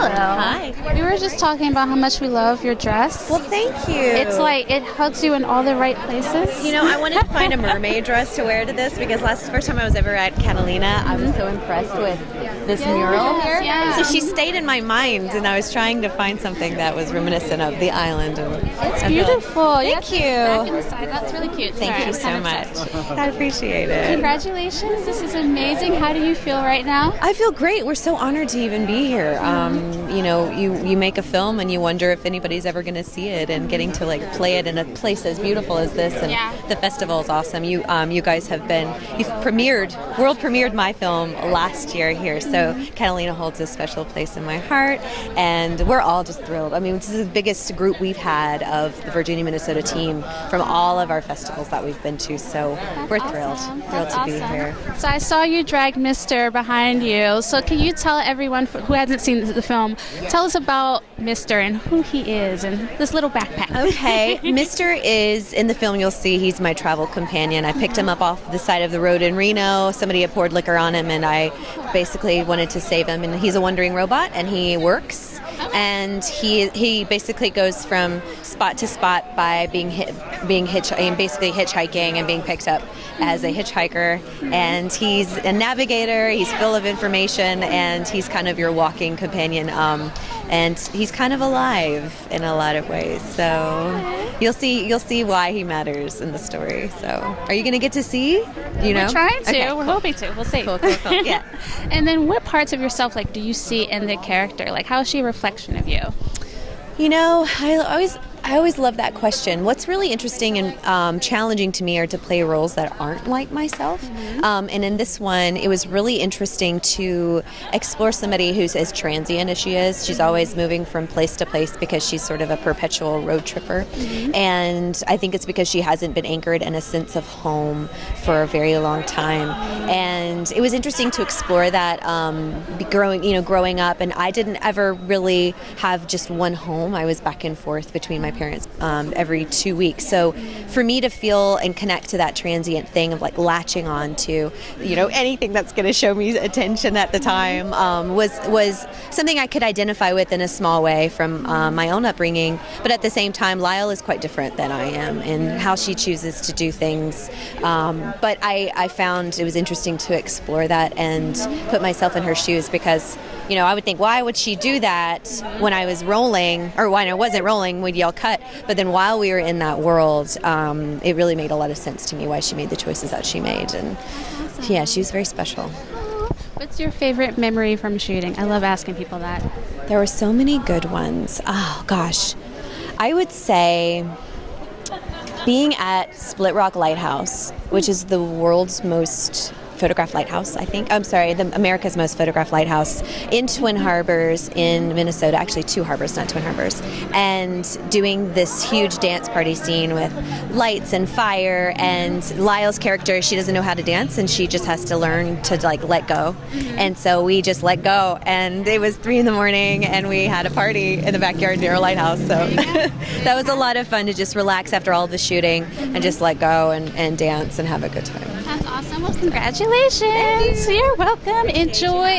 Hello. Hi. We were just talking about how much we love your dress. Well, thank you. It's like it hugs you in all the right places. You know, I wanted to find a mermaid dress to wear to this because first time I was ever at Catalina, I was so impressed with this mural here. yeah. So she stayed in my mind, and I was trying to find something that was reminiscent of the island. And It's beautiful. Thank you. Back in the side. That's really cute. Thank Sorry, you I'm so kind of much. obsessed. I appreciate it. Congratulations. This is amazing. How do you feel right now? I feel great. We're so honored to even be here. You know, you make a film and you wonder if anybody's ever going to see it, and getting to like play it in a place as beautiful as this, and the festival is awesome. You guys have you've world premiered my film last year here, so Catalina holds a special place in my heart, and we're all just thrilled. I mean, this is the biggest group we've had of the Virginia, Minnesota team from all of our festivals that we've been to, so we're thrilled to be here. So I saw you drag Mr. behind you. So can you tell everyone who hasn't seen the film, tell us about Mr. and who he is and this little backpack. Okay, Mr. is, in the film you'll see, he's my travel companion. I picked him up off the side of the road in Reno. Somebody had poured liquor on him, and I basically wanted to save him. And he's a wandering robot, and he works. And he basically goes from spot to spot by basically hitchhiking and being picked up as a hitchhiker. And he's a navigator. He's full of information, and he's kind of your walking companion. And he's kind of alive in a lot of ways. So you'll see why he matters in the story. So are you going to get to see? You know, We're trying to. Okay, We're hoping to. We'll see. Cool. Yeah. And then what parts of yourself do you see in the character? Like, how is she a reflection of you? You know, I always love that question. What's really interesting and challenging to me are to play roles that aren't like myself. And in this one, it was really interesting to explore somebody who's as transient as she is. She's always moving from place to place because she's sort of a perpetual road tripper. And I think it's because she hasn't been anchored in a sense of home for a very long time. And it was interesting to explore that growing up. And I didn't ever really have just one home. I was back and forth between my parents every 2 weeks. So for me to feel and connect to that transient thing of like latching on to, anything that's going to show me attention at the time was something I could identify with in a small way from my own upbringing. But at the same time, Lyle is quite different than I am in how she chooses to do things. But I found it was interesting to explore that and put myself in her shoes because, I would think, why would she do that when I was rolling, or when I wasn't rolling, we'd yell cut. But then while we were in that world, it really made a lot of sense to me why she made the choices that she made. And yeah, she was very special. What's your favorite memory from shooting? I love asking people that. There were so many good ones. Oh, gosh. I would say being at Split Rock Lighthouse, which is the world's most photographed lighthouse, I think. I'm sorry, America's most photographed lighthouse in Twin Harbors in Minnesota, actually 2 harbors, not Twin Harbors, and doing this huge dance party scene with lights and fire, and Lyle's character, she doesn't know how to dance, and she just has to learn to let go. And so we just let go, and it was 3 a.m, and we had a party in the backyard near a lighthouse. So that was a lot of fun to just relax after all the shooting and just let go and dance and have a good time. That's awesome. Well, congratulations. You're welcome. Enjoy.